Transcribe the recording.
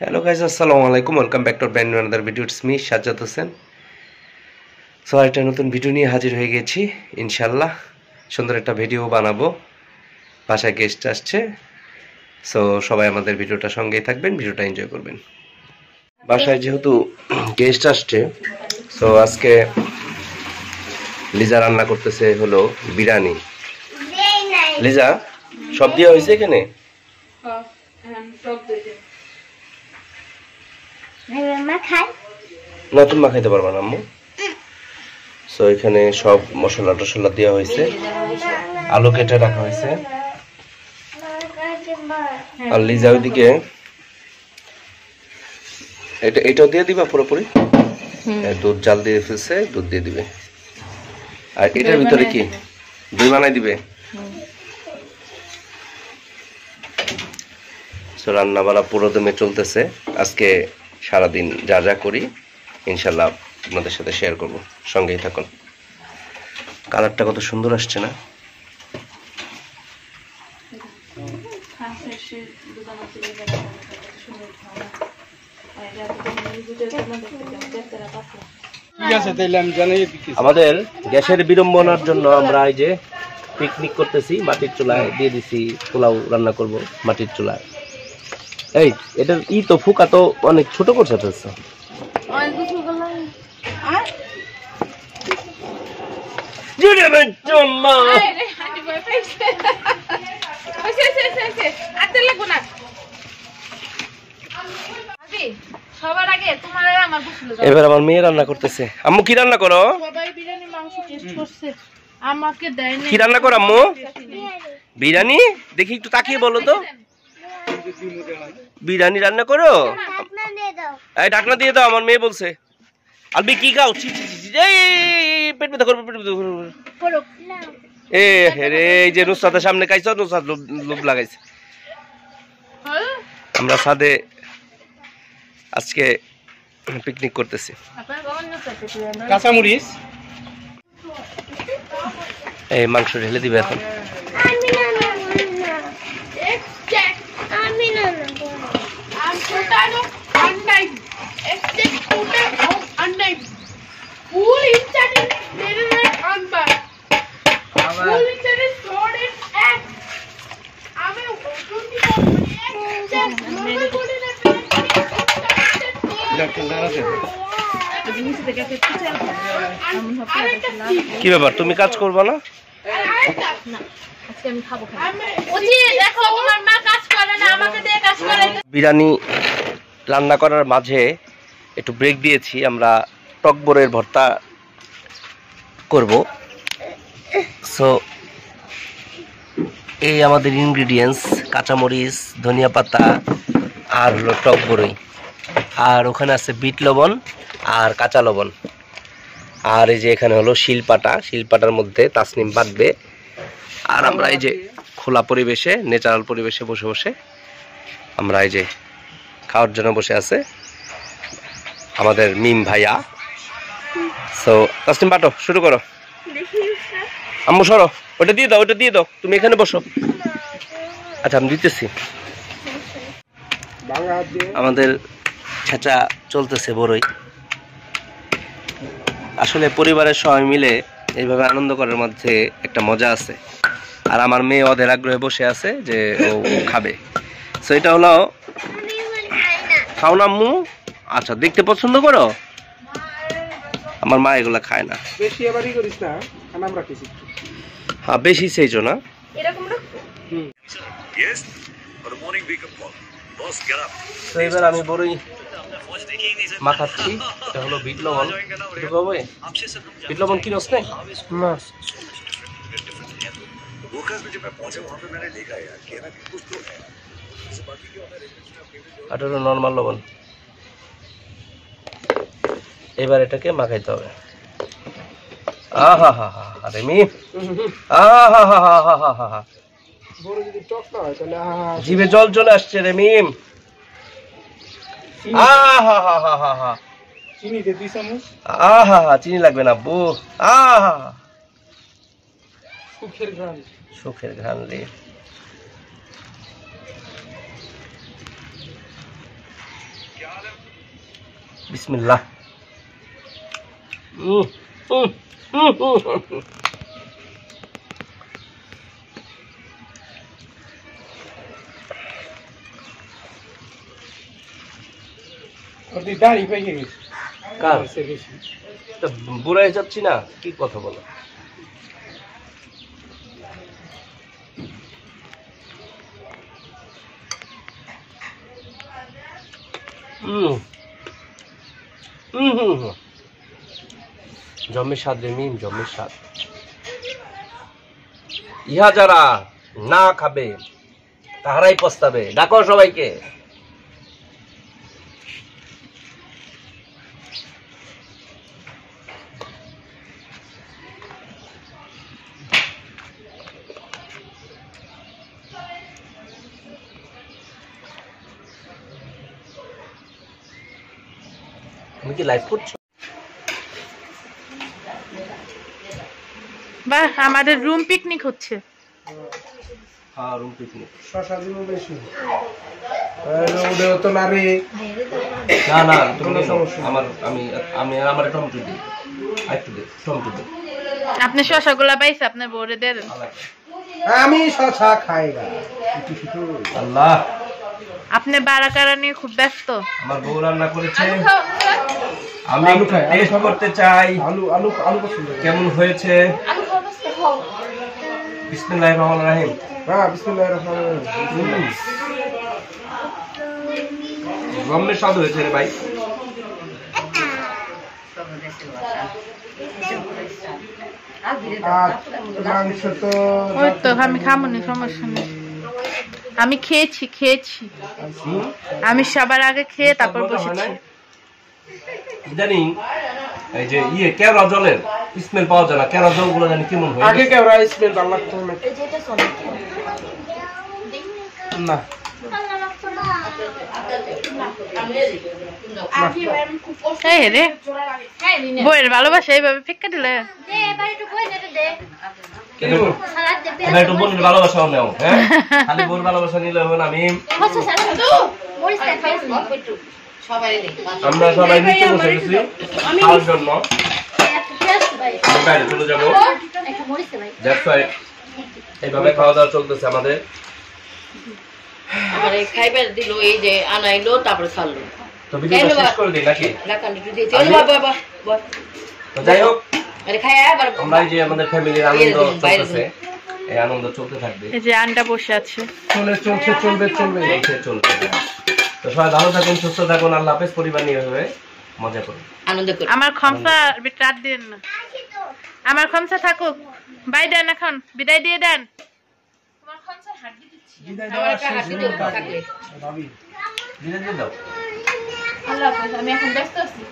Hello guys, assalamu alaikum. Welcome back to our brand new another video. It's me Sajjad Hossein. So একটা নতুন video নিয়ে হাজির হয়ে গেছি ইনশাআল্লাহ। সুন্দর একটা ভিডিও বানাবো। বাসায় গেস্ট আসছে। সো সবাই আমাদের ভিডিওটা সঙ্গেই থাকবেন, ভিডিওটা এনজয় করবেন। বাসায় যেহেতু গেস্ট আসছে, সো আজকে লিজা রান্না করতেছে হলো বিরিয়ানি। লিজা সব দিয়ে হয়েছে এখানে? নতুন মা খাইতে পারবা না আম্মু। সো এখানে সব মশলা টশলা দেওয়া হয়েছে, আলু কেটে রাখা হয়েছে। আর লিজা ওইদিকে এটাও দিয়ে দিবা পুরোপুরি। দুধ জাল দিয়ে ফেলছে, দুধ দিয়ে দিবে। আর এটার ভিতরে কি দই বানাই দিবে? সো রান্না বান্না পুরো দমে চলতেছে। আজকে সারাদিন যা যা করি ইনশাল্লাহ আপনাদের সাথে শেয়ার করব, সঙ্গেই থাকুন। কালারটা কত সুন্দর আসছে না? আমাদের গ্যাসের বিড়ম্বনার জন্য আমরা এই যে পিকনিক করতেছি, মাটির চুলায় দিয়ে দিছি। পোলাও রান্না করব মাটির চুলায়। এই এটার তো ফুকা তো অনেক ছোট করছে তো। এবার আমার মেয়ে রান্না করতেছে। আম্মু কি রান্না করো? কি রান্না করো আম্মু? বিরিয়ানি? দেখি একটু তাকিয়ে বলো তো। বিরিয়ানি রান্না করো? এই ঢাকনা দিয়ে দাও, আমার মেয়ে বলছে। আলবি কি খাও? পেট ব্যথা করবে, পেট ব্যথা করবে। এ রে, এই যে নুসরাতের সামনে খাইছো, নুসরাত লোভ লাগাইছে। আমরা ছাদে আজকে পিকনিক করতেছি। কাঁচামরিচ এই মাংস ঢেলে দিবে এখন। কি ব্যাপার, তুমি কাজ করবা না? বিরিয়ানি রান্না করার মাঝে একটু ব্রেক দিয়েছি, আমরা টক বড়ের ভর্তা করব। সো এই আমাদের ইনগ্রিডিয়েন্টস: কাঁচামরিচ, ধনিয়া পাতা, আর হলো টক বড়ই, আর ওখানে আছে বিট লবণ আর কাঁচা লবণ। আর এই যে এখানে হলো শিলপাটা, শিলপাটার মধ্যে তাসনিম বাটবে। আর আমরা এই যে খোলা পরিবেশে, ন্যাচারাল পরিবেশে বসে বসে আমরা এই যে খাওয়ার জন্য বসে আছে আমাদের মিম ভাইয়া। সো তাসনিম বাটো, শুরু করো। আম্মু সরো, ওটা দিয়ে দাও, ওটা দিয়ে দাও, তুমি এখানে বসো। আচ্ছা আমি দিতেছি। আমাদের ছেঁচা চলতেছে বড়ই। আসলে পরিবারের সবাই মিলে এইভাবে আনন্দ করার মধ্যে একটা মজা আছে। আর আমার মেয়ে ওদের আগ্রহে বসে আছে যে ও খাবে। সো এটা হলো, খাও না আম্মু? আচ্ছা, দেখতে পছন্দ করো? আমার মা এগুলা খায় না। বেশি এবারই করিস না, আমরা কিছু হ্যাঁ বেশি সেইছো না এরকম না। ইয়েস, গুড মর্নিং বিকম বস, গেট আপ। তো এবার আমি বড়ই মাখাচ্ছি। এটা হলো বিট লবণ। বিট লবণ কিনস না? এটা হলো নর্মাল লবণ। এবার এটাকে মাখাইতে হবে। আহা হা হা, আরে মি, আহা হা হা হা হা হা, জিভে জল চলে আসছে রে মিম। আহা হা হা হা হা, চিনি দে 2 চামচ। আহা হা, চিনি লাগবে না আব্বু। আহা, সুখের ঘ্রাণ, সুখের ঘ্রাণ রে। বিসমিল্লাহ। বুড়াই যাচ্ছি না, কি কথা বলো? জমের স্বাদ রে মিম, জমের স্বাদ। ইহা যারা না খাবে তাহারাই পস্তাবে। ডাকো সবাইকে। তুমি কি লাইভ করছো? বাহ, আমাদের রুম পিকনিক হচ্ছে। হ্যাঁ, রুম পিকনিক। শশা দিন বেশি ওদেরও তো না রে। না না, তুমি আমার আমার টমেটো দিই, একটু দে টমেটো দে। আপনি শশাগুলা পাইছে, আপনার বউরে দেন। আমি শশা খাই না। আল্লাহ, আপনি বারাকারা নিয়ে খুব ব্যস্ত। আমার বউ রান্না করেছে, আমি একটু টেস্ট করতে চাই। আলু আলু আলু পছন্দ। কেমন হয়েছে? বিসমিল্লাহির রহমানির রহিম। হ্যাঁ, বিসমিল্লাহির রহমানির রহিম। গমের স্বাদ হয়েছে রে ভাই। মাংস তো ওই তো আমি খাবো না, সমস্যা নেই। আমি খেয়েছি। আমি সবার আগে খেয়ে তারপর বসেছি। ইদানিং এই যে কেওড়া জলের স্মেল পাওয়া যায় না। কেওড়া জল গুলো জানি কেমন হয়। আগে কেওড়া স্মেল ভালো লাগতো না। এই রে, বইয়ের ভালোবাসা এইভাবে ফিক্কা দিলে। এবার একটু বোনের ভালোবাসাও নেও। হ্যাঁ, খালি বোন ভালোবাসা নিলে হবে না। আমরা সবাই নিচে বসে গেছি খাওয়ার জন্য। বাইরে চলে যাবো। এইভাবে খাওয়া দাওয়া চলতেছে আমাদের। খাইবার দিল, এই যে আনাইলো, তারপরে ছাড়লো। তো ভিডিওটা শেষ করে দিই নাকি? তো যাই হোক, আমরা এই যে আমাদের ফ্যামিলির আনন্দ চলতেছে, এই আনন্দ চলতে থাকবে। এই যে আন্ডা বসে আছে, চলবে। তো সবাই ভালো থাকুন, সুস্থ থাকুন। আল্লাহ হাফেজ। পরিবার নিয়ে হবে মজা করুন, আনন্দ করুন। আমার খমসা রাত দিন না, আমার খমসা থাকুক। বাই দেন, এখন বিদায় দিয়ে দেন। বিদায় দিয়ে দাও। আল্লাহ হাফেজ, আমি এখন ব্যস্ত আছি।